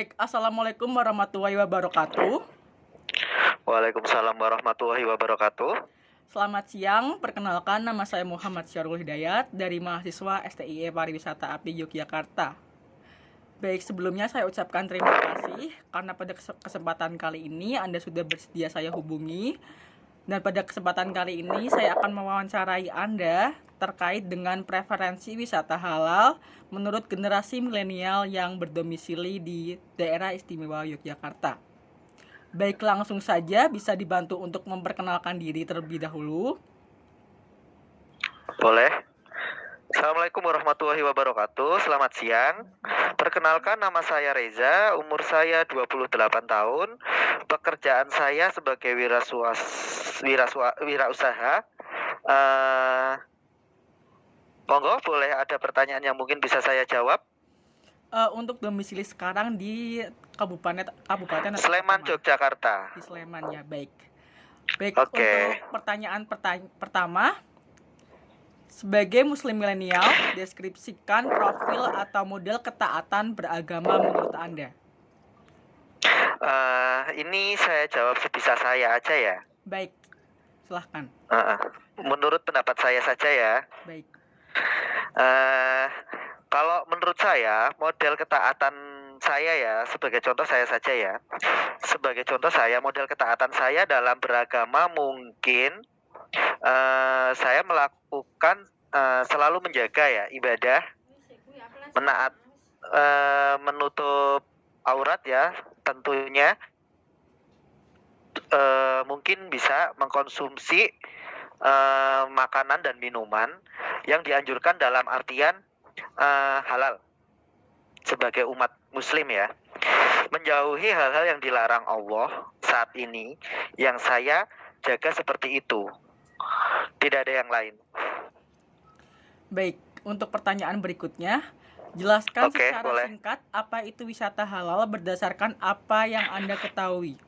Baik, Assalamualaikum warahmatullahi wabarakatuh. Waalaikumsalam warahmatullahi wabarakatuh. Selamat siang, perkenalkan nama saya Muhammad Syarul Hidayat dari mahasiswa STIE Pariwisata API Yogyakarta. Baik, sebelumnya saya ucapkan terima kasih karena pada kesempatan kali ini Anda sudah bersedia saya hubungi. Dan pada kesempatan kali ini saya akan mewawancarai Anda terkait dengan preferensi wisata halal menurut generasi milenial yang berdomisili di daerah istimewa Yogyakarta. Baik, langsung saja bisa dibantu untuk memperkenalkan diri terlebih dahulu. Boleh. Assalamualaikum warahmatullahi wabarakatuh. Selamat siang. Perkenalkan, nama saya Reza, umur saya 28 tahun. Pekerjaan saya sebagai wirausaha. Monggo, boleh ada pertanyaan yang mungkin bisa saya jawab? Untuk domisili sekarang di Kabupaten Sleman, Yogyakarta. Di Sleman ya, baik. Baik, Oke. untuk pertanyaan pertama, sebagai muslim milenial, deskripsikan profil atau model ketaatan beragama menurut Anda. Ini saya jawab sebisa saya aja ya. Baik, silahkan. Menurut pendapat saya saja ya. Baik. Kalau menurut saya, model ketaatan saya ya, sebagai contoh saya saja ya. Sebagai contoh saya, model ketaatan saya dalam beragama mungkin saya melakukan selalu menjaga ya ibadah, menutup aurat ya, tentunya mungkin bisa mengkonsumsi makanan dan minuman yang dianjurkan dalam artian halal sebagai umat muslim ya, menjauhi hal-hal yang dilarang Allah saat ini yang saya jaga seperti itu, tidak ada yang lain. Baik, untuk pertanyaan berikutnya, jelaskan secara boleh. singkat apa itu wisata halal berdasarkan apa yang Anda ketahui.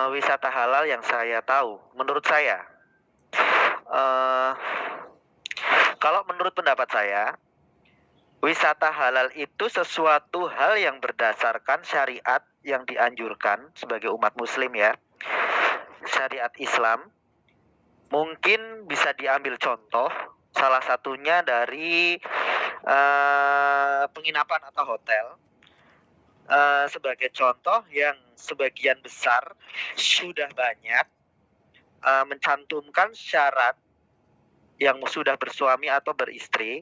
Wisata halal yang saya tahu, menurut saya, kalau menurut pendapat saya, wisata halal itu sesuatu hal yang berdasarkan syariat yang dianjurkan sebagai umat muslim ya, syariat Islam. Mungkin bisa diambil contoh, salah satunya dari penginapan atau hotel. Sebagai contoh yang sebagian besar sudah banyak mencantumkan syarat yang sudah bersuami atau beristri.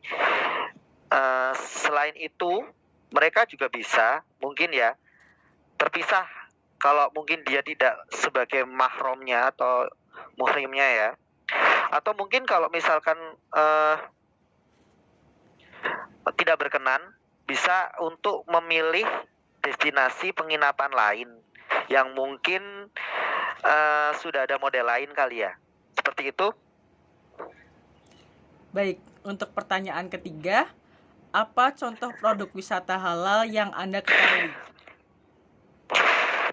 Selain itu, mereka juga bisa mungkin ya terpisah kalau mungkin dia tidak sebagai mahramnya atau muhrimnya ya. Atau mungkin kalau misalkan tidak berkenan, bisa untuk memilih destinasi penginapan lain yang mungkin sudah ada model lain kali ya. Seperti itu. Baik, untuk pertanyaan ketiga, apa contoh produk wisata halal yang Anda ketahui?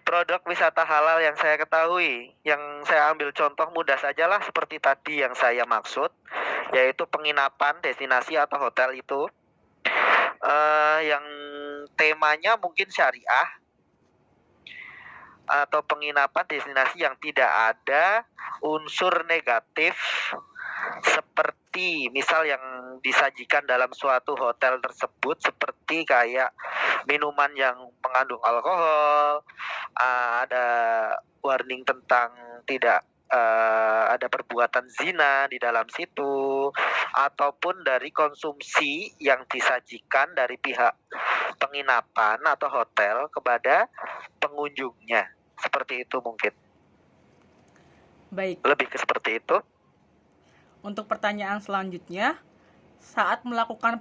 Produk wisata halal yang saya ketahui, yang saya ambil contoh mudah sajalah seperti tadi yang saya maksud, yaitu penginapan, destinasi atau hotel itu yang temanya mungkin syariah, atau penginapan destinasi yang tidak ada unsur negatif seperti misal yang disajikan dalam suatu hotel tersebut seperti kayak minuman yang mengandung alkohol, ada warning tentang tidak ada perbuatan zina di dalam situ, ataupun dari konsumsi yang disajikan dari pihak penginapan atau hotel kepada pengunjungnya. Seperti itu mungkin. Baik. Lebih ke seperti itu. Untuk pertanyaan selanjutnya, saat melakukan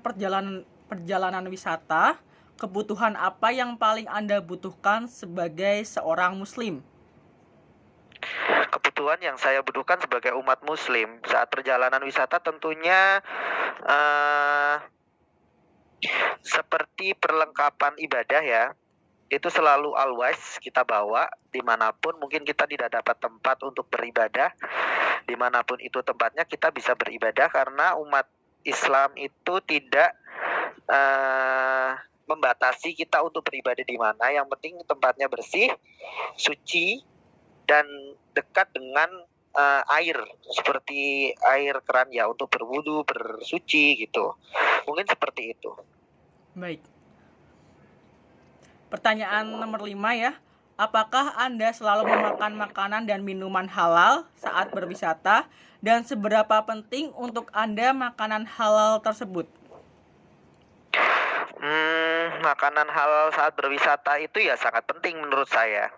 perjalanan wisata, kebutuhan apa yang paling Anda butuhkan sebagai seorang muslim? Kebutuhan yang saya butuhkan sebagai umat muslim saat perjalanan wisata tentunya seperti perlengkapan ibadah ya. Itu selalu always kita bawa dimanapun mungkin kita tidak dapat tempat untuk beribadah, dimanapun itu tempatnya kita bisa beribadah, karena umat Islam itu tidak membatasi kita untuk beribadah di mana. Yang penting tempatnya bersih, suci, dan dekat dengan air, seperti air keran ya, untuk berwudu, bersuci gitu. Mungkin seperti itu. Baik. Pertanyaan nomor 5 ya. Apakah Anda selalu memakan makanan dan minuman halal saat berwisata? Dan seberapa penting untuk Anda makanan halal tersebut? Makanan halal saat berwisata itu ya sangat penting menurut saya.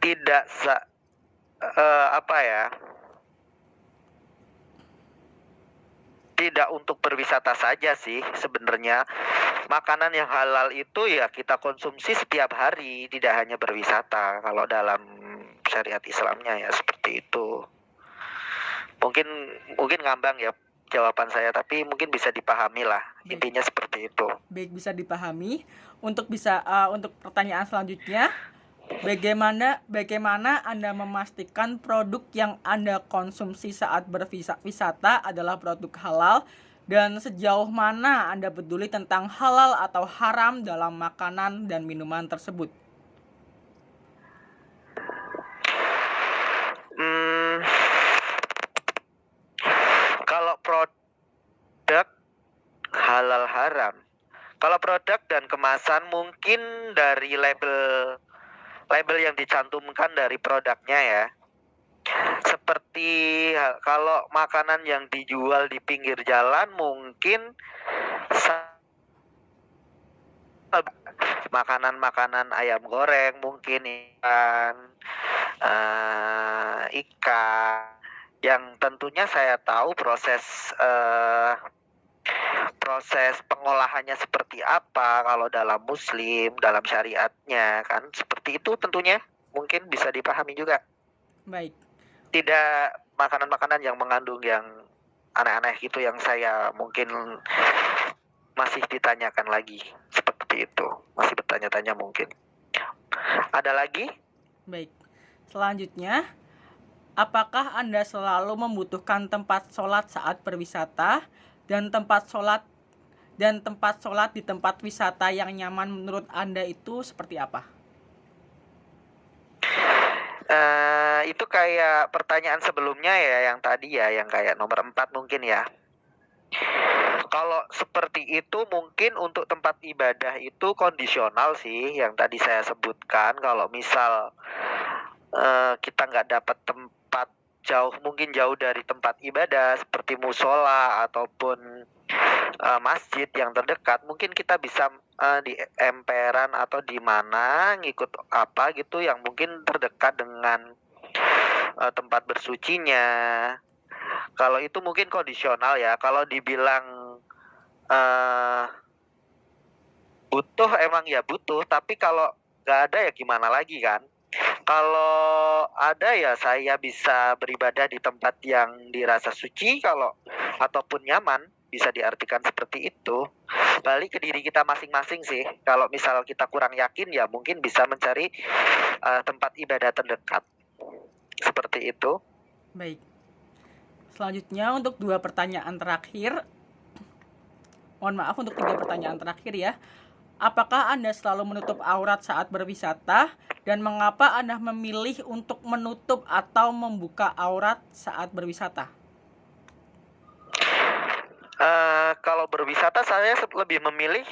Tidak tidak untuk berwisata saja sih sebenarnya. Makanan yang halal itu ya kita konsumsi setiap hari, tidak hanya berwisata. Kalau dalam syariat Islamnya ya seperti itu. Mungkin ngambang ya jawaban saya, tapi mungkin bisa dipahami lah. Intinya seperti itu. Baik, bisa dipahami. Untuk pertanyaan selanjutnya, bagaimana Anda memastikan produk yang Anda konsumsi saat berwisata adalah produk halal, dan sejauh mana Anda peduli tentang halal atau haram dalam makanan dan minuman tersebut? Kalau produk halal haram, kalau produk dan kemasan mungkin dari label yang dicantumkan dari produknya ya. Seperti kalau makanan yang dijual di pinggir jalan mungkin makanan ayam goreng, mungkin ikan yang tentunya saya tahu proses pengolahannya seperti apa. Kalau dalam Muslim, dalam syariatnya kan seperti itu, tentunya mungkin bisa dipahami juga. Baik. Tidak makanan-makanan yang mengandung yang aneh-aneh gitu, yang saya mungkin masih ditanyakan lagi seperti itu, masih bertanya-tanya mungkin. Ada lagi? Baik. Selanjutnya, apakah Anda selalu membutuhkan tempat sholat saat berwisata, dan tempat sholat di tempat wisata yang nyaman menurut Anda itu seperti apa? Itu kayak pertanyaan sebelumnya ya, yang tadi ya, yang kayak nomor 4 mungkin ya. Kalau seperti itu mungkin untuk tempat ibadah itu kondisional sih, yang tadi saya sebutkan. Kalau misal kita nggak dapat tempat mungkin jauh dari tempat ibadah seperti musola ataupun masjid yang terdekat, mungkin kita bisa di emperan atau di mana ngikut apa gitu yang mungkin terdekat dengan tempat bersucinya. Kalau itu mungkin kondisional ya. Kalau dibilang butuh, emang ya butuh, tapi kalau nggak ada ya gimana lagi kan. Kalau ada ya saya bisa beribadah di tempat yang dirasa suci, kalau ataupun nyaman, bisa diartikan seperti itu. Balik ke diri kita masing-masing sih. Kalau misal kita kurang yakin ya mungkin bisa mencari tempat ibadah terdekat. Seperti itu. Baik. Selanjutnya untuk 2 pertanyaan terakhir. Mohon maaf, untuk 3 pertanyaan terakhir ya. Apakah Anda selalu menutup aurat saat berwisata, dan mengapa Anda memilih untuk menutup atau membuka aurat saat berwisata? Kalau berwisata saya lebih memilih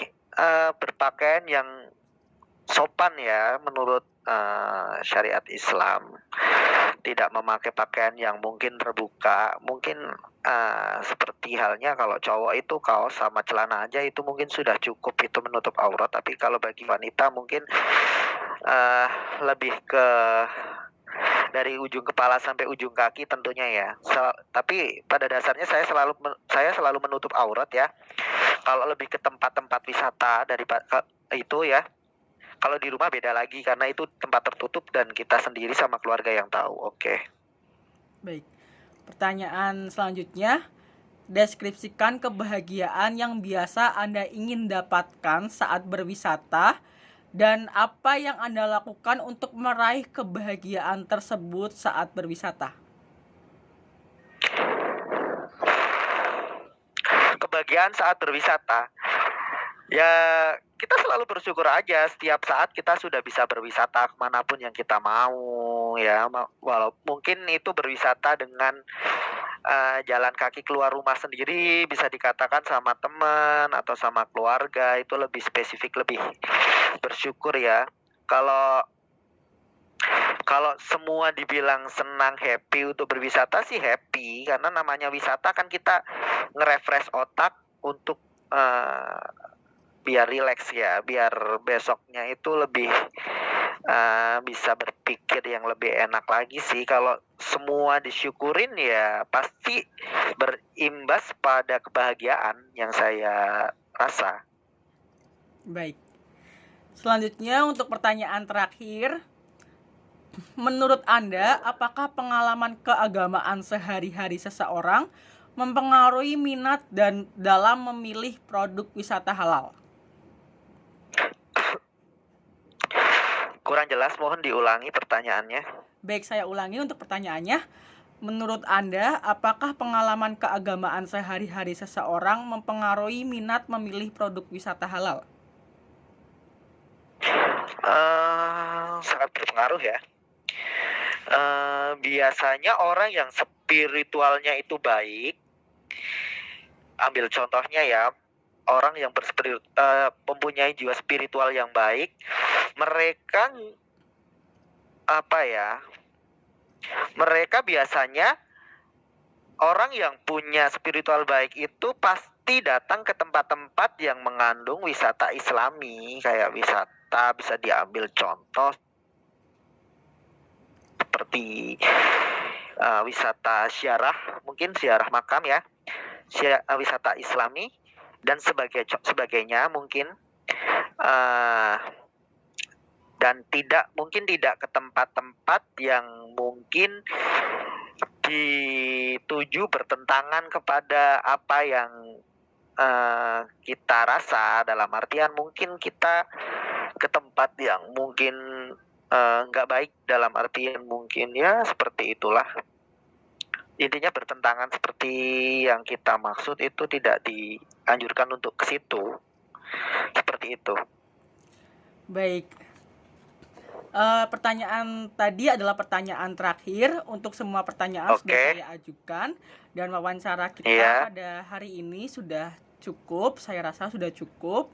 berpakaian yang sopan ya menurut syariat Islam. Tidak memakai pakaian yang mungkin terbuka. Mungkin seperti halnya kalau cowok itu kaos sama celana aja itu mungkin sudah cukup itu menutup aurat. Tapi kalau bagi wanita mungkin lebih ke dari ujung kepala sampai ujung kaki tentunya ya. Tapi pada dasarnya saya selalu menutup aurat ya. Kalau lebih ke tempat-tempat wisata daripada itu ya. Kalau di rumah beda lagi, karena itu tempat tertutup dan kita sendiri sama keluarga yang tahu. Oke. Baik. Pertanyaan selanjutnya, deskripsikan kebahagiaan yang biasa Anda ingin dapatkan saat berwisata, dan apa yang Anda lakukan untuk meraih kebahagiaan tersebut saat berwisata. Kebahagiaan saat berwisata. Ya, kita selalu bersyukur aja setiap saat kita sudah bisa berwisata kemanapun yang kita mau ya. Walau mungkin itu berwisata dengan jalan kaki keluar rumah sendiri, bisa dikatakan sama teman atau sama keluarga, itu lebih spesifik, lebih bersyukur ya. Kalau kalau semua dibilang senang, happy untuk berwisata sih happy, karena namanya wisata kan kita nge-refresh otak untuk biar rileks ya, biar besoknya itu lebih bisa berpikir yang lebih enak lagi sih. Kalau semua disyukurin ya pasti berimbas pada kebahagiaan yang saya rasa. Baik. Selanjutnya untuk pertanyaan terakhir, menurut Anda, apakah pengalaman keagamaan sehari-hari seseorang mempengaruhi minat dan dalam memilih produk wisata halal? Kurang jelas, mohon diulangi pertanyaannya. Baik, saya ulangi untuk pertanyaannya. Menurut Anda, apakah pengalaman keagamaan sehari-hari seseorang mempengaruhi minat memilih produk wisata halal? Sangat berpengaruh ya. Biasanya orang yang spiritualnya itu baik, ambil contohnya ya, orang yang mempunyai jiwa spiritual yang baik, mereka mereka biasanya orang yang punya spiritual baik itu pasti datang ke tempat-tempat yang mengandung wisata Islami, kayak wisata bisa diambil contoh seperti wisata ziarah, mungkin ziarah makam ya, wisata Islami dan sebagainya mungkin, dan tidak ke tempat-tempat yang mungkin dituju bertentangan kepada apa yang kita rasa, dalam artian mungkin kita ke tempat yang mungkin nggak baik, dalam artian mungkin ya seperti itulah. Intinya bertentangan seperti yang kita maksud itu tidak dianjurkan untuk ke situ. Seperti itu. Baik. Pertanyaan tadi adalah pertanyaan terakhir. Untuk semua pertanyaan sudah saya ajukan, dan wawancara kita pada hari ini sudah cukup. Saya rasa sudah cukup.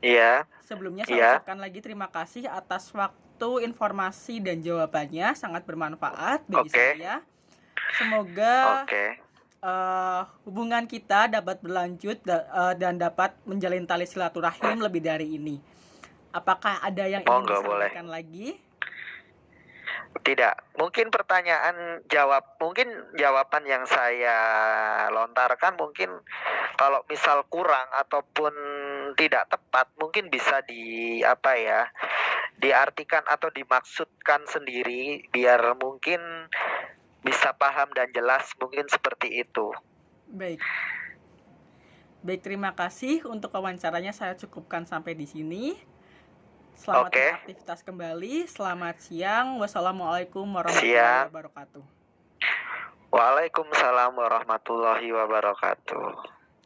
Sebelumnya saya ucapkan lagi terima kasih atas waktu, informasi, dan jawabannya. Sangat bermanfaat bagi saya. Semoga hubungan kita dapat berlanjut dan dapat menjalin tali silaturahim lebih dari ini. Apakah ada yang ingin disampaikan lagi? Tidak, mungkin jawaban yang saya lontarkan mungkin kalau misal kurang ataupun tidak tepat, mungkin bisa diartikan atau dimaksudkan sendiri biar mungkin bisa paham dan jelas, mungkin seperti itu. Baik, terima kasih untuk wawancaranya, saya cukupkan sampai di sini. Selamat beraktivitas kembali. Selamat siang. Wassalamualaikum warahmatullahi wabarakatuh. Waalaikumsalam warahmatullahi wabarakatuh.